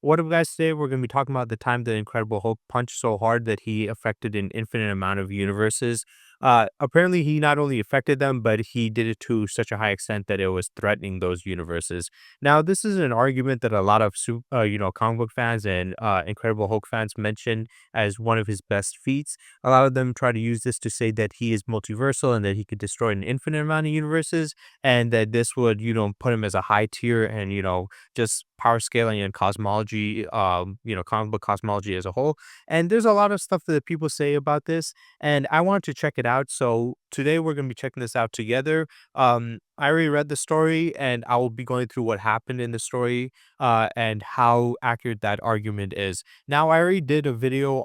What up, guys? Today we're going to be talking about the time the Incredible Hulk punched so hard that he affected an infinite amount of universes. Apparently, he not only affected them, but he did it to such a high extent that it was threatening those universes. Now, this is an argument that a lot of comic book fans and Incredible Hulk fans mention as one of his best feats. A lot of them try to use this to say that he is multiversal and that he could destroy an infinite amount of universes, and that this would put him as a high tier and just power scaling and cosmology, comic book cosmology as a whole. And there's a lot of stuff that people say about this, and I wanted to check it out. So today we're going to be checking this out together. I already read the story, and I will be going through what happened in the story, and how accurate that argument is. Now, I already did a video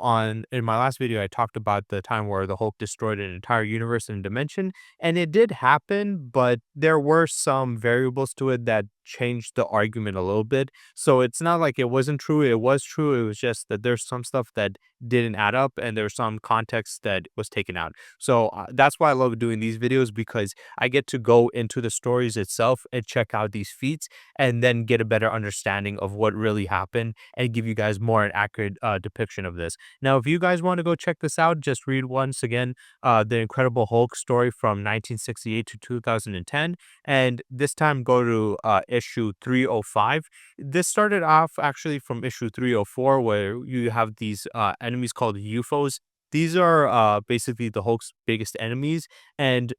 in my last video, I talked about the time where the Hulk destroyed an entire universe and dimension, and it did happen, but there were some variables to it that changed the argument a little bit. So it's not like it wasn't true. It was true. It was just that there's some stuff that didn't add up and there's some context that was taken out. So that's why I love doing these videos, because I get to go into the stories itself and check out these feats and then get a better understanding of what really happened and give you guys more an accurate depiction of this. Now, if you guys want to go check this out, just read once again the Incredible Hulk story from 1968 to 2010, and this time go to issue 305. This started off actually from issue 304, where you have these enemies called UFOs. These are basically the Hulk's biggest enemies, and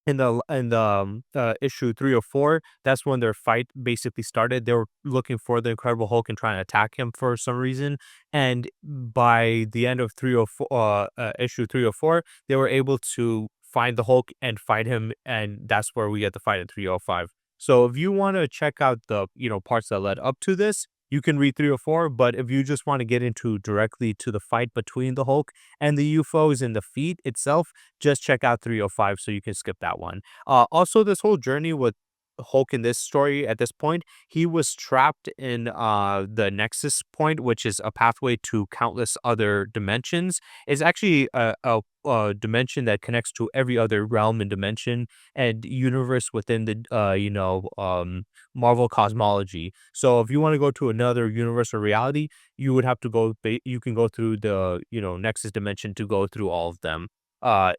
in the issue 304, that's when their fight basically started. They were looking for the Incredible Hulk and trying to attack him for some reason. And by the end of 304, issue 304, they were able to find the Hulk and fight him, and that's where we get the fight in 305. So if you want to check out the parts that led up to this, you can read 304. But if you just want to get into directly to the fight between the Hulk and the UFOs and the feat itself, just check out 305, so you can skip that one. Also, this whole journey with Hulk in this story at this point, he was trapped in the Nexus point, which is a pathway to countless other dimensions. It's actually a dimension that connects to every other realm and dimension and universe within the Marvel cosmology. So if you want to go to another universe or reality, you would have to you can go through the Nexus dimension to go through all of them.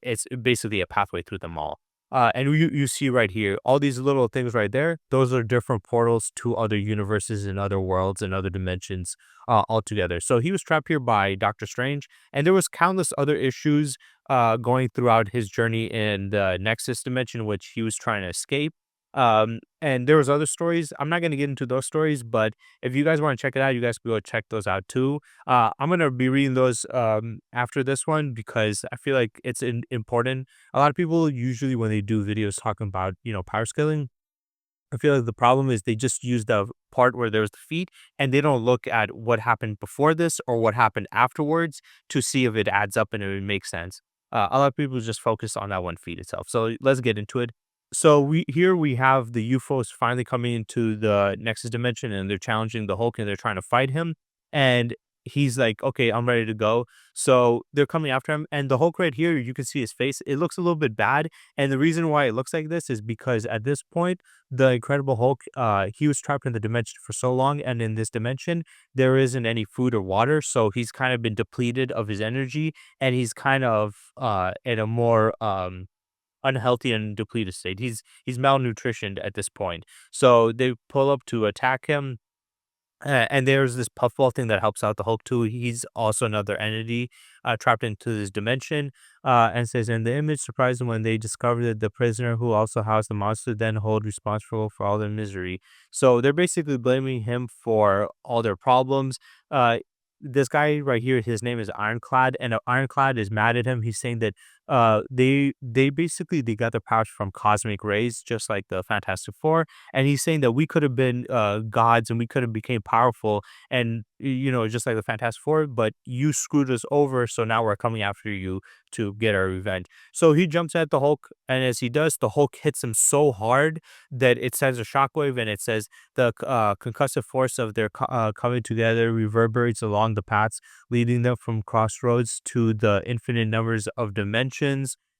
It's basically a pathway through them all. And you see right here, all these little things right there, those are different portals to other universes and other worlds and other dimensions altogether. So he was trapped here by Doctor Strange, and there was countless other issues going throughout his journey in the Nexus dimension, which he was trying to escape. And there was other stories. I'm not going to get into those stories, but if you guys want to check it out, you guys can go check those out too. I'm going to be reading those after this one, because I feel like it's important. A lot of people usually, when they do videos talking about, power scaling, I feel like the problem is they just use the part where there's the feat, and they don't look at what happened before this or what happened afterwards to see if it adds up and if it makes sense. A lot of people just focus on that one feat itself. So let's get into it. So we have the UFOs finally coming into the Nexus dimension, and they're challenging the Hulk and they're trying to fight him. And he's like, "Okay, I'm ready to go." So they're coming after him, and the Hulk right here, you can see his face. It looks a little bit bad, and the reason why it looks like this is because at this point, the Incredible Hulk, he was trapped in the dimension for so long, and in this dimension, there isn't any food or water, so he's kind of been depleted of his energy, and he's kind of in a more unhealthy and depleted state. He's malnutritioned at this point. So they pull up to attack him. And there's this puffball thing that helps out the Hulk too. He's also another entity trapped into this dimension. And says, in the image surprised them when they discovered that the prisoner who also housed the monster then hold responsible for all their misery. So they're basically blaming him for all their problems. This guy right here, his name is Ironclad, and Ironclad is mad at him. He's saying that they basically they got their powers from cosmic rays, just like the Fantastic Four. And he's saying that we could have been gods and we could have became powerful, and just like the Fantastic Four, but you screwed us over, so now we're coming after you to get our revenge. So he jumps at the Hulk, and as he does, the Hulk hits him so hard that it sends a shockwave, and it says the concussive force of their coming together reverberates along the paths, leading them from crossroads to the infinite numbers of dimensions.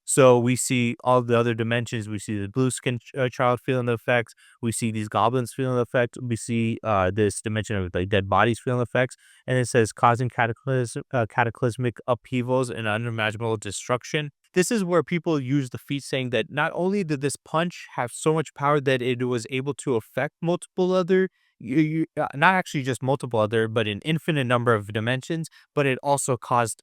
So we see all the other dimensions. We see the blue skin child feeling the effects. We see these goblins feeling the effect. We see this dimension of like dead bodies feeling the effects. And it says causing cataclysmic upheavals and unimaginable destruction. This is where people use the feat saying that not only did this punch have so much power that it was able to affect multiple other, not actually just multiple other, but an infinite number of dimensions, but it also caused,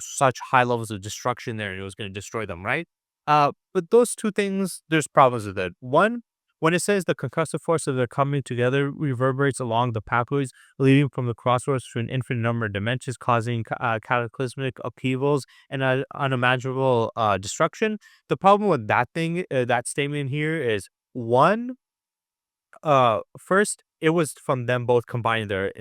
such high levels of destruction there, and it was going to destroy them, right? But those two things, there's problems with it. One, when it says the concussive force of their coming together reverberates along the pathways leading from the crossroads to an infinite number of dimensions, causing cataclysmic upheavals and unimaginable destruction. The problem with that thing, that statement here is one, first, it was from them both combining their,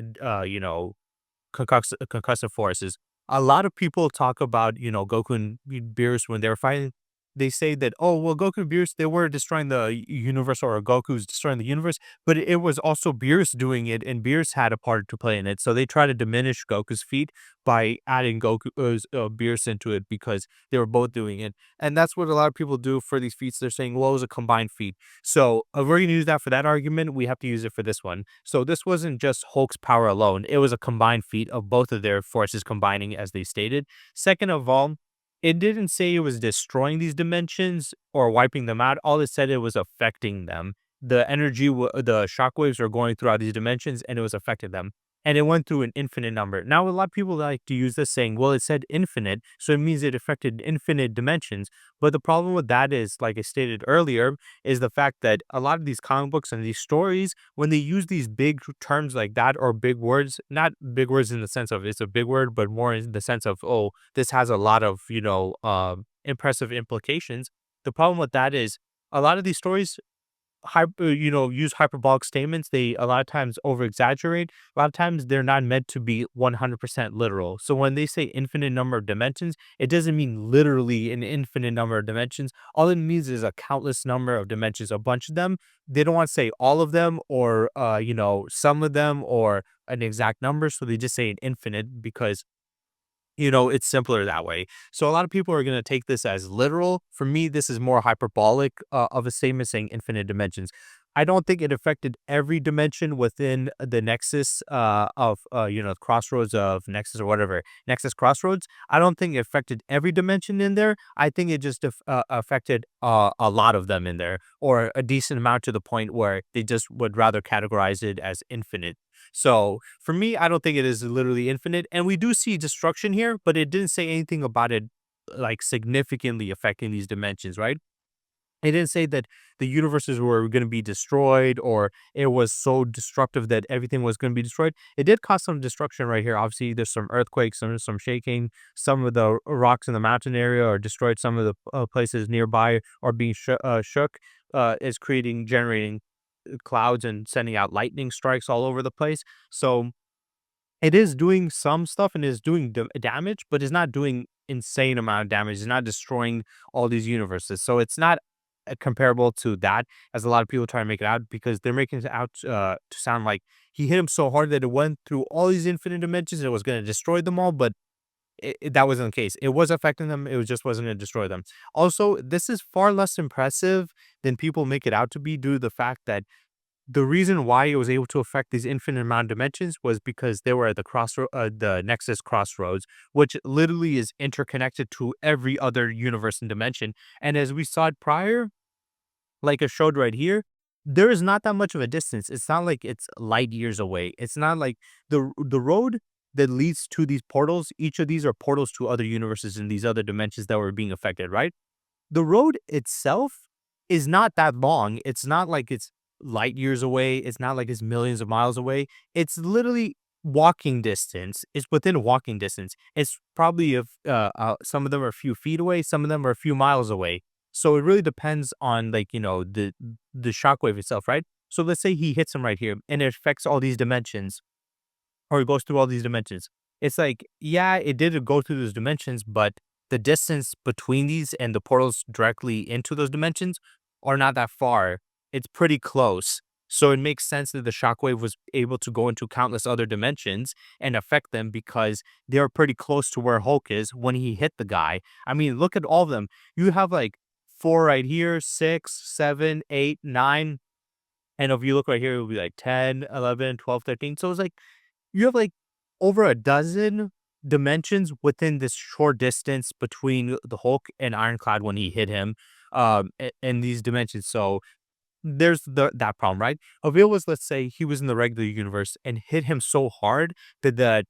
concussive forces. A lot of people talk about, Goku and Beerus when they were fighting. They say that, oh, well, Goku and Beerus, they were destroying the universe, or Goku's destroying the universe, but it was also Beerus doing it, and Beerus had a part to play in it. So they try to diminish Goku's feat by adding Beerus into it because they were both doing it. And that's what a lot of people do for these feats. They're saying, well, it was a combined feat. So if we're going to use that for that argument, we have to use it for this one. So this wasn't just Hulk's power alone. It was a combined feat of both of their forces combining, as they stated. Second of all, it didn't say it was destroying these dimensions or wiping them out. All it said, it was affecting them. The energy, the shockwaves are going throughout these dimensions, and it was affecting them. And it went through an infinite number. Now, a lot of people like to use this saying, well, it said infinite, so it means it affected infinite dimensions. But the problem with that is, like I stated earlier, is the fact that a lot of these comic books and these stories, when they use these big terms like that, or big words, not big words in the sense of it's a big word, but more in the sense of, oh, this has a lot of, impressive implications. The problem with that is a lot of these stories use hyperbolic statements. They a lot of times over exaggerate. A lot of times they're not meant to be 100% literal. So when they say infinite number of dimensions, it doesn't mean literally an infinite number of dimensions. All it means is a countless number of dimensions, a bunch of them. They don't want to say all of them, or some of them, or an exact number. So they just say an infinite because it's simpler that way. So a lot of people are going to take this as literal. For me, this is more hyperbolic of a statement saying infinite dimensions. I don't think it affected every dimension within the Nexus crossroads of Nexus, or whatever, Nexus Crossroads. I don't think it affected every dimension in there. I think it just affected a lot of them in there, or a decent amount, to the point where they just would rather categorize it as infinite. So for me, I don't think it is literally infinite. And we do see destruction here, but it didn't say anything about it like significantly affecting these dimensions, right? It didn't say that the universes were going to be destroyed, or it was so destructive that everything was going to be destroyed. It did cause some destruction right here. Obviously, there's some earthquakes, there's some shaking. Some of the rocks in the mountain area are destroyed. Some of the places nearby are being shook, is generating clouds and sending out lightning strikes all over the place. So it is doing some stuff, and is doing damage, but it's not doing insane amount of damage. It's not destroying all these universes. So it's not comparable to that, as a lot of people try to make it out, because they're making it out to sound like he hit him so hard that it went through all these infinite dimensions and it was going to destroy them all. But that wasn't the case. It was affecting them. It was just wasn't going to destroy them. Also, this is far less impressive than people make it out to be, due to the fact that the reason why it was able to affect these infinite amount of dimensions was because they were at the Nexus Crossroads, which literally is interconnected to every other universe and dimension. And as we saw it prior, like I showed right here, there is not that much of a distance. It's not like it's light years away. It's not like the road that leads to these portals. Each of these are portals to other universes in these other dimensions that were being affected, right? The road itself is not that long. It's not like it's light years away. It's not like it's millions of miles away. It's literally walking distance. It's within walking distance. It's probably some of them are a few feet away. Some of them are a few miles away. So it really depends on, like, the shockwave itself, right? So let's say he hits him right here, and it affects all these dimensions, or it goes through all these dimensions. It's like, yeah, it did go through those dimensions, but the distance between these and the portals directly into those dimensions are not that far. It's pretty close. So it makes sense that the shockwave was able to go into countless other dimensions and affect them because they are pretty close to where Hulk is when he hit the guy. I mean, look at all of them. You have like four right here, six, seven, eight, nine. And if you look right here, it will be like 10, 11, 12, 13. So it's like you have like over a dozen dimensions within this short distance between the Hulk and Ironclad when he hit him in these dimensions. So there's that problem, right? If it was, let's say, he was in the regular universe and hit him so hard that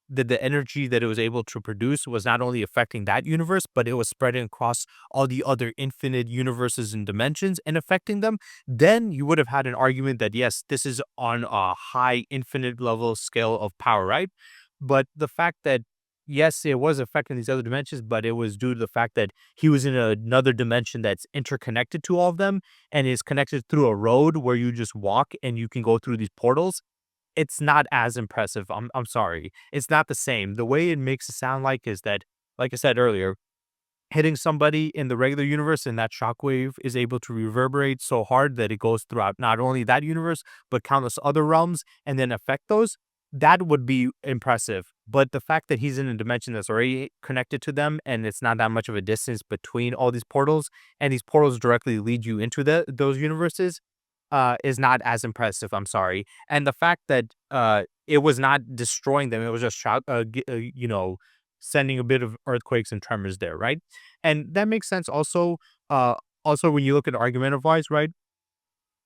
the energy that it was able to produce was not only affecting that universe, but it was spreading across all the other infinite universes and dimensions and affecting them, then you would have had an argument that, yes, this is on a high infinite level scale of power, right? But the fact that, yes, it was affecting these other dimensions, but it was due to the fact that he was in another dimension that's interconnected to all of them and is connected through a road where you just walk and you can go through these portals. It's not as impressive. I'm sorry. It's not the same. The way it makes it sound like is that, like I said earlier, hitting somebody in the regular universe and that shockwave is able to reverberate so hard that it goes throughout not only that universe, but countless other realms and then affect those, that would be impressive. But the fact that he's in a dimension that's already connected to them and it's not that much of a distance between all these portals, and these portals directly lead you into those universes, is not as impressive, I'm sorry. And the fact that, it was not destroying them, it was just sending a bit of earthquakes and tremors there, right? And that makes sense also, also when you look at argumentative-wise, right?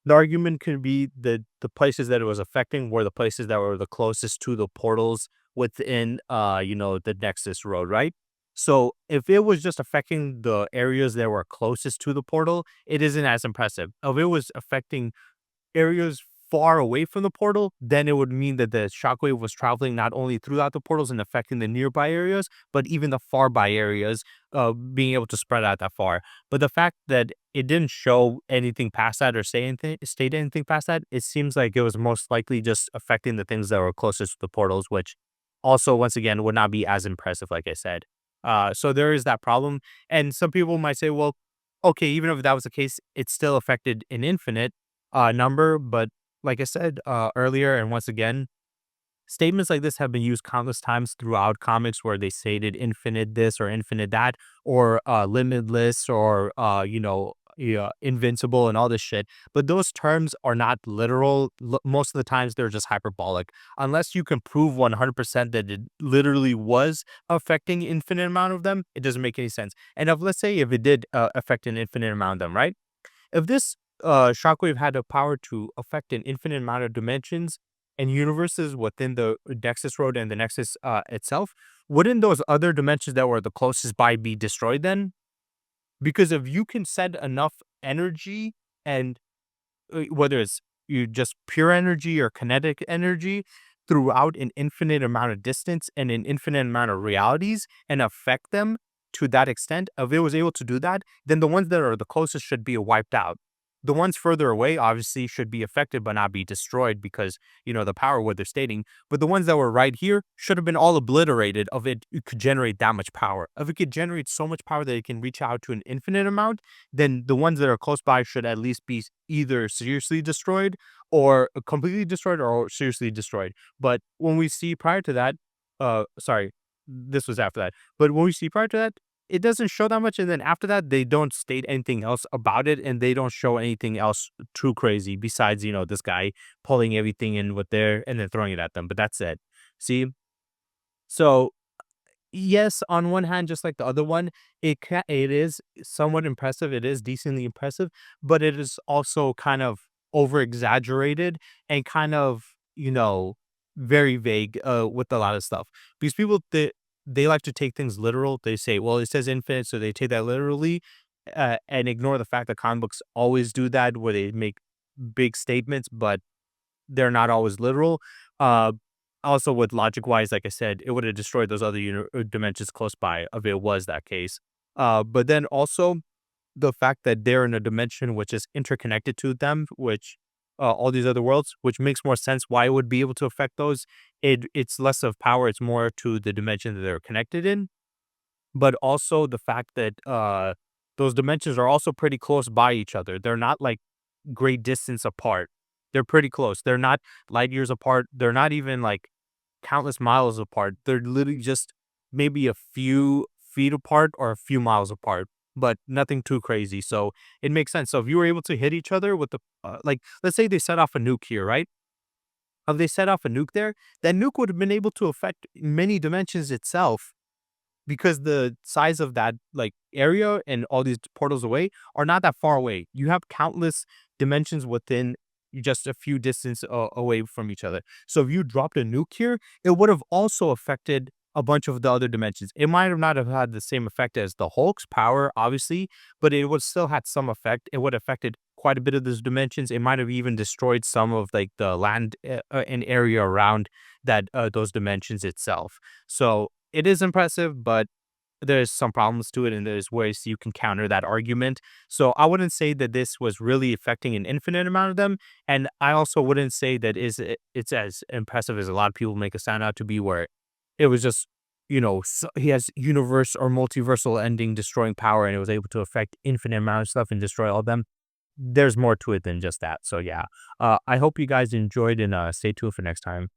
The argument can be that the places that it was affecting were the places that were the closest to the portals within, the Nexus Road, right? So if it was just affecting the areas that were closest to the portal, it isn't as impressive. If it was affecting areas far away from the portal, then it would mean that the shockwave was traveling not only throughout the portals and affecting the nearby areas, but even the far by areas, being able to spread out that far. But the fact that it didn't show anything past that or say anything, state anything past that, it seems like it was most likely just affecting the things that were closest to the portals, which also, once again, would not be as impressive, like I said. So there is that problem. And some people might say, well, okay, even if that was the case, it still affected an infinite number. But like I said earlier, and once again, statements like this have been used countless times throughout comics where they stated infinite this or infinite that, or limitless, or yeah, invincible and all this shit. But those terms are not literal. Most of the times they're just hyperbolic. Unless you can prove 100% that it literally was affecting infinite amount of them, it doesn't make any sense. And if, let's say, if it did affect an infinite amount of them, right? If this shockwave had the power to affect an infinite amount of dimensions and universes within the Nexus Road and the Nexus itself, wouldn't those other dimensions that were the closest by be destroyed then? Because if you can send enough energy, and whether it's you just pure energy or kinetic energy throughout an infinite amount of distance and an infinite amount of realities and affect them to that extent, if it was able to do that, then the ones that are the closest should be wiped out. The ones further away obviously should be affected but not be destroyed because, the power what they're stating. But the ones that were right here should have been all obliterated if it could generate that much power. If it could generate so much power that it can reach out to an infinite amount, then the ones that are close by should at least be either seriously destroyed or completely destroyed or seriously destroyed. But when we see prior to that, sorry, this was after that. But when we see prior to that, it doesn't show that much, and then after that, they don't state anything else about it, and they don't show anything else too crazy besides, this guy pulling everything in with there and then throwing it at them. But that's it. See? So yes, on one hand, just like the other one, it is somewhat impressive. It is decently impressive, but it is also kind of over exaggerated and kind of, very vague with a lot of stuff. Because people they like to take things literal. They say, well, it says infinite, so they take that literally, and ignore the fact that comic books always do that, where they make big statements, but they're not always literal. Uh, Also, with logic wise, like I said, it would have destroyed those other dimensions close by if it was that case. But then also the fact that they're in a dimension which is interconnected to them, which all these other worlds, which makes more sense why it would be able to affect those. It's less of power; it's more to the dimension that they're connected in. But also the fact that those dimensions are also pretty close by each other. They're not like great distance apart. They're pretty close. They're not light years apart. They're not even like countless miles apart. They're literally just maybe a few feet apart or a few miles apart, but nothing too crazy. So it makes sense. So if you were able to hit each other with the like, let's say they set off a nuke here, right? If they set off a nuke there, that nuke would have been able to affect many dimensions itself because the size of that like area and all these portals away are not that far away. You have countless dimensions within just a few distance away from each other. So if you dropped a nuke here, it would have also affected a bunch of the other dimensions. It might have not have had the same effect as the Hulk's power, obviously, but it would still had some effect. It would have affected quite a bit of those dimensions. It might have even destroyed some of like the land and area around that those dimensions itself. So it is impressive, but there's some problems to it, and there's ways you can counter that argument. So I wouldn't say that this was really affecting an infinite amount of them, and I also wouldn't say that it's as impressive as a lot of people make it sound out to be, where it was just he has universe or multiversal ending destroying power, and it was able to affect infinite amount of stuff and destroy all of them. There's more to it than just that. So yeah, I hope you guys enjoyed, and stay tuned for next time.